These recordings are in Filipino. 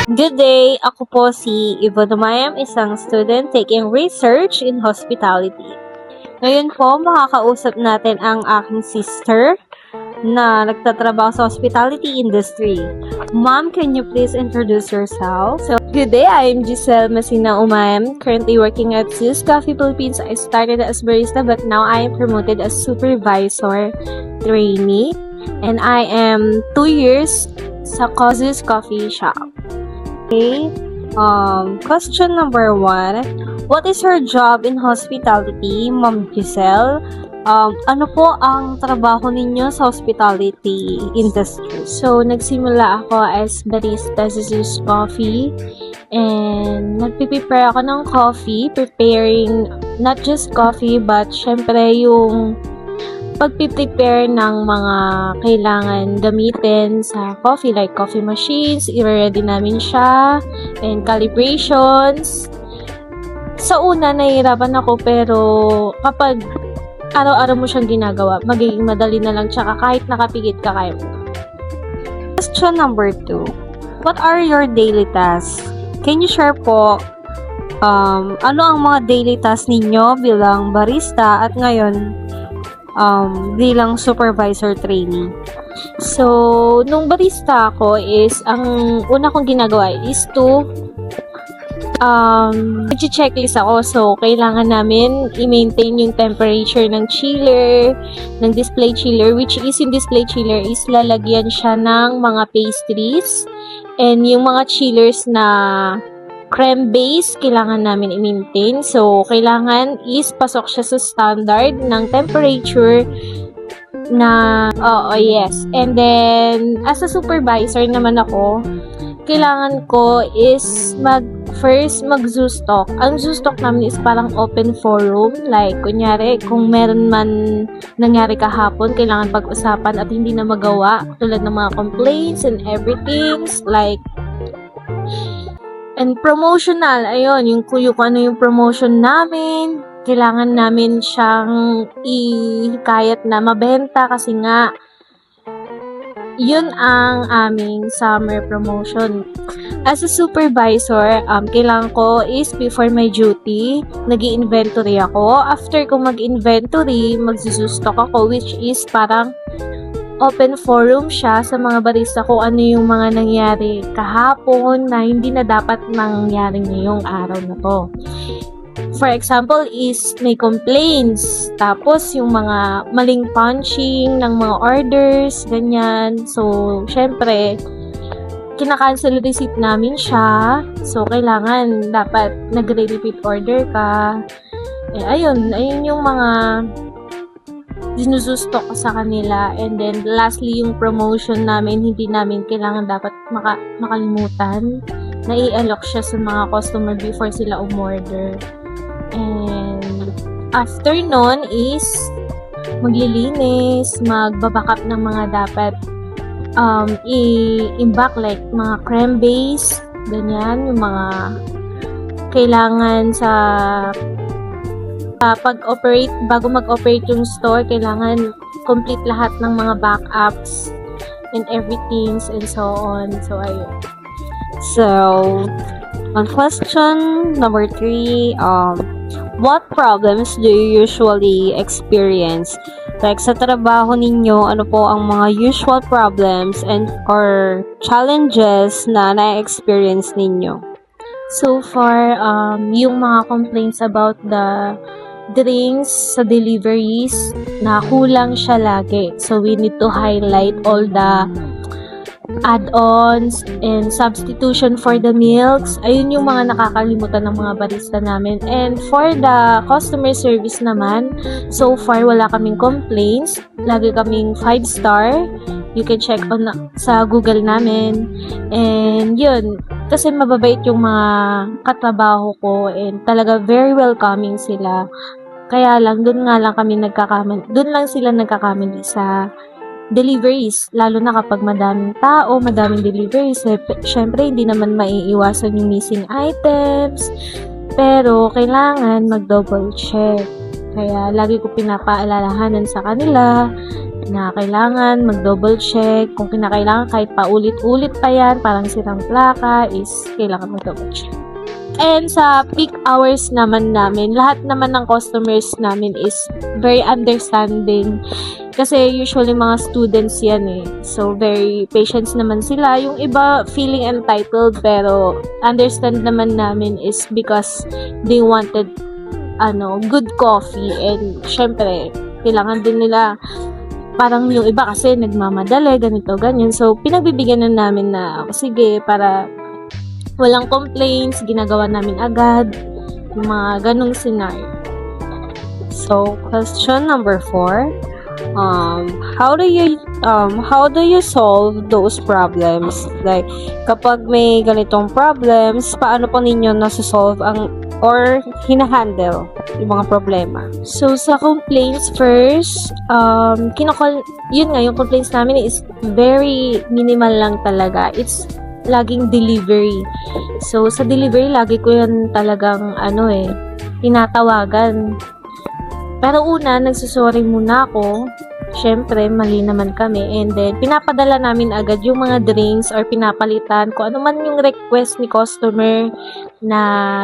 Good day! Ako po si Yvonne Mayam, isang student taking research in hospitality. Ngayon po, makakausap natin ang aking sister na nagtatrabaho sa hospitality industry. Ma'am, can you please introduce yourself? Good day, I am Giselle Masina Umayam, currently working at Zeus Coffee Philippines. I started as barista but now I am promoted as supervisor trainee and I am 2 years sa Zeus Coffee Shop. Okay. Question number 1. What is your job in hospitality, Ma'am Giselle? Ano po ang trabaho ninyo sa hospitality industry? So, nagsimula ako as barista sa Zeus Coffee and nagpiprepare ako ng coffee, preparing not just coffee but syempre yung pagpiprepare ng mga kailangan gamitin sa coffee, like coffee machines, i-ready namin siya, and calibrations. Sa una, nahihirapan ako, pero kapag araw-araw mo siyang ginagawa, magiging madali na lang, tsaka kahit nakapigit ka, kaya mo. Question number 2. What are your daily tasks? Can you share po, ano ang mga daily tasks ninyo bilang barista at ngayon, bilang supervisor trainee. So, nung barista ako is, ang una kong ginagawa is to checklist ako. So, kailangan namin i-maintain yung temperature ng chiller, ng display chiller, which is yung display chiller is lalagyan siya ng mga pastries and yung mga chillers na creme base, kailangan namin i-maintain. So, kailangan is pasok siya sa standard ng temperature na, yes. And then, as a supervisor naman ako, kailangan ko is first mag-zoo stock. Ang zoo stock namin is parang open forum. Like, kunyari, kung meron man nangyari kahapon, kailangan pag-usapan at hindi na magawa. Tulad ng mga complaints and everything. Like, and promotional, ayun, yung ano yung promotion namin, kailangan namin siyang ihikayat na mabenta kasi nga, yun ang aming summer promotion. As a supervisor, kailangan ko is before my duty, nag-i-inventory ako. After ko mag-inventory, magsustock ako, which is parang open forum siya sa mga barista kung ano yung mga nangyari kahapon na hindi na dapat nangyari ngayong araw na to. For example is may complaints, tapos yung mga maling punching ng mga orders, ganyan. So, syempre, kinakancel receipt namin siya. So, kailangan dapat nagre-repeat order ka. Ayun yung mga sinusustok ko sa kanila. And then, lastly, yung promotion namin, hindi namin kailangan dapat makalimutan. Nai-alok siya sa mga customer before sila umorder. And, after nun is, maglilinis, magbabackup ng mga dapat i-imbak, like mga creme base, ganyan, yung mga kailangan sa pag-operate, bago mag-operate yung store, kailangan complete lahat ng mga backups and everything and so on. So, ayun. So, on question number 3, what problems do you usually experience? Like, sa trabaho ninyo, ano po ang mga usual problems and or challenges na na-experience ninyo? So far, yung mga complaints about the drinks sa deliveries, na kulang siya lagi. So, we need to highlight all the add-ons and substitution for the milks. Ayun yung mga nakakalimutan ng mga barista namin. And for the customer service naman, so far wala kaming complaints. Lagi kaming 5-star. You can check on sa Google namin. And yun, kasi mababait yung mga katrabaho ko and talaga very welcoming sila. Kaya lang, doon lang sila nagkakamali sa deliveries, lalo na kapag madaming tao, madaming deliveries. Syempre, hindi naman maiiwasan yung missing items, pero kailangan mag-double check. Kaya, lagi ko pinapaalalahanan sa kanila na kailangan mag-double check. Kung kinakailangan kahit paulit-ulit pa yan, parang sirang plaka, is kailangan mag-double check. And sa peak hours naman namin, lahat naman ng customers namin is very understanding. Kasi usually mga students yan eh. So, very patient naman sila. Yung iba feeling entitled, pero understand naman namin is because they wanted good coffee. And syempre, kailangan din nila, parang yung iba kasi nagmamadali, ganito, ganyan. So, pinagbibigyan na namin na, sige, para walang complaints, ginagawa namin agad, yung mga ganong scenario. So, question number 4. How do you solve those problems? Like, kapag may ganitong problems, paano po ninyo nasa-solve or hinahandle yung mga problema? So, sa complaints first, yun nga, yung complaints namin is very minimal lang talaga. It's laging delivery. So, sa delivery, lagi ko yan talagang, tinatawagan. Pero una, nagsusorry muna ako. Siyempre, mali naman kami. And then, pinapadala namin agad yung mga drinks or pinapalitan. Kung ano man yung request ni customer na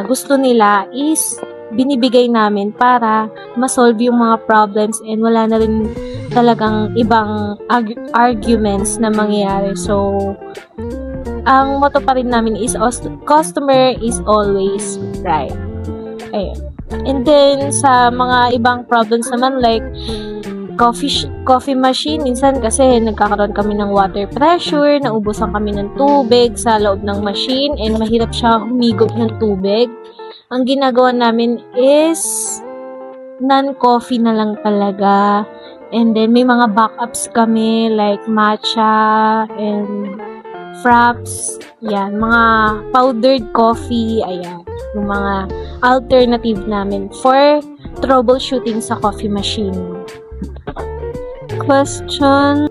gusto nila is binibigay namin para ma-solve yung mga problems and wala na rin talagang ibang arguments na mangyayari. So, ang motto pa rin namin is customer is always right. Ayun. And then, sa mga ibang problems naman like coffee machine, minsan kasi nagkakaroon kami ng water pressure, naubusan kami ng tubig sa loob ng machine and mahirap siya humigop ng tubig. Ang ginagawa namin is non-coffee na lang talaga. And then, may mga backups kami like matcha and fraps, yan, mga powdered coffee, ayan, yung mga alternative namin for troubleshooting sa coffee machine. Question,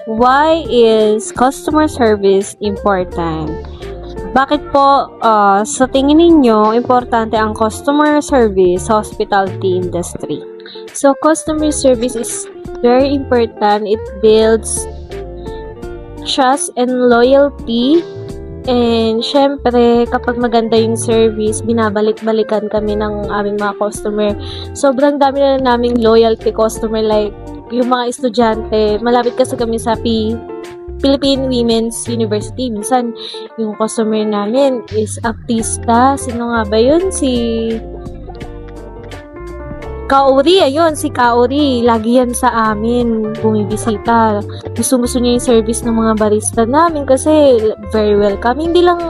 why is customer service important? Bakit po sa tingin ninyo importante ang customer service sa hospitality industry? So, customer service is very important. It builds trust and loyalty. And syempre, kapag maganda yung service, binabalik-balikan kami ng aming mga customer. Sobrang dami na naming loyalty customer, like yung mga estudyante. Malapit kasi kami sa Philippine Women's University. Minsan, yung customer namin is artista. Sino nga ba yun? Si Kaori, ayun, si Kaori, lagi yan sa amin, bumibisita. Gusto niya yung service ng mga barista namin kasi very welcome. Hindi lang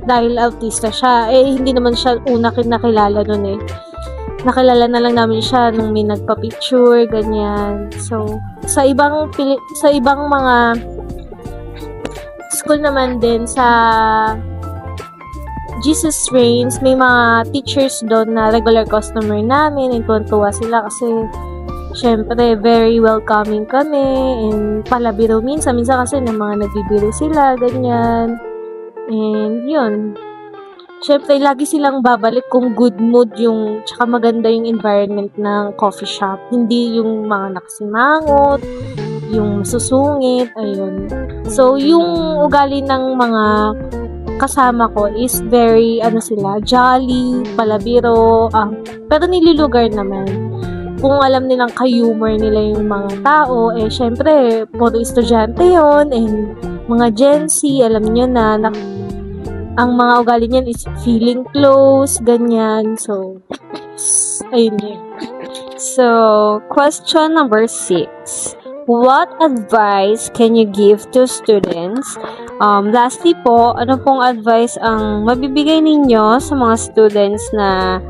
dahil artista siya, hindi naman siya una nakilala nun eh. Nakilala na lang namin siya nung may nagpa-picture, ganyan. So, sa ibang mga school naman din, sa Jesus Reigns, may mga teachers doon na regular customer namin, and tuwan-tuwa sila kasi syempre very welcoming kami, and palabiro minsan kasi ng mga nagbibiro sila, ganyan. And yun, syempre lagi silang babalik kung good mood yung, tsaka maganda yung environment ng coffee shop, hindi yung mga nakasimangot, yung susungit, ayun. So yung ugali ng mga kasama ko is very, jolly, palabiro, pero nilulugar naman. Kung alam nilang ka-humor nila yung mga tao, syempre, puro estudyante yon, and mga Gen Z, alam nyo na ang mga ugali niyan is feeling close, ganyan. So, ayun yun. So, question number 6. What advice can you give to students? Lastly po, ano pong advice ang mabibigay ninyo sa mga students na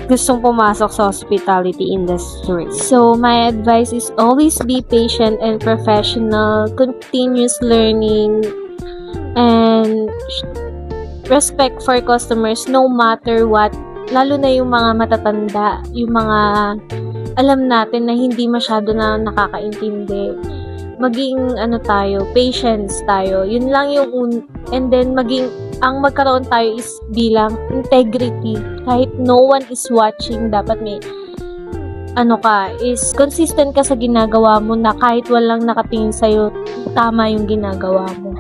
gustong pumasok sa hospitality industry? So, my advice is always be patient and professional, continuous learning, and respect for customers no matter what. Lalo na yung mga matatanda, yung mga alam natin na hindi masyado na nakakaintindi. Maging patience tayo. Yun lang yung and then ang magkaroon tayo is bilang integrity. Kahit no one is watching, dapat may is consistent ka sa ginagawa mo na kahit walang nakatingin sa'yo, tama yung ginagawa mo.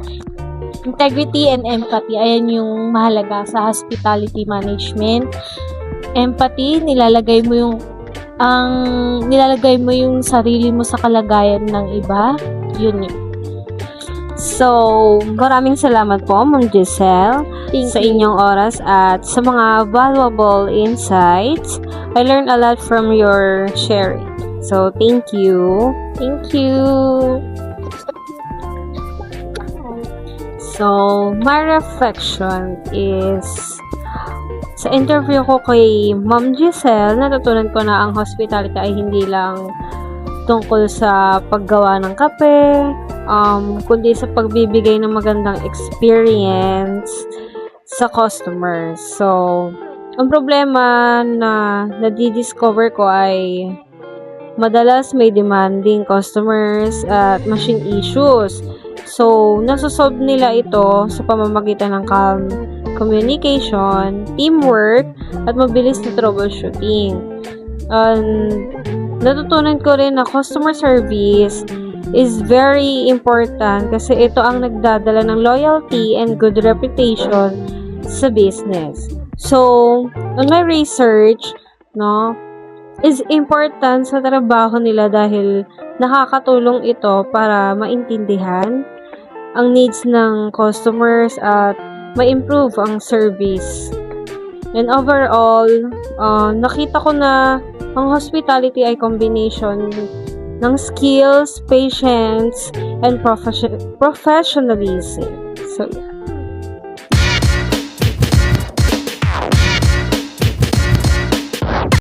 Integrity and empathy, ayan yung mahalaga sa hospitality management. Empathy, nilalagay mo yung sarili mo sa kalagayan ng iba. Yun. So, maraming salamat po, Ma'am Giselle, sa inyong oras at sa mga valuable insights. I learned a lot from your sharing. So, thank you. Thank you. So, my reflection is, sa interview ko kay Ma'am Giselle, natutunan ko na ang hospitality ay hindi lang tungkol sa paggawa ng kape, kundi sa pagbibigay ng magandang experience sa customers. So, ang problema na nadidiscover ko ay madalas may demanding customers at machine issues. So, nasosolve nila ito sa pamamagitan ng calm communication, teamwork, at mabilis na troubleshooting. Natutunan ko rin na customer service is very important kasi ito ang nagdadala ng loyalty and good reputation sa business. So, on my research, is important sa trabaho nila dahil nakakatulong ito para maintindihan ang needs ng customers at ma-improve ang service. And overall, nakita ko na ang hospitality ay combination ng skills, patience, and professionalism. So, yeah.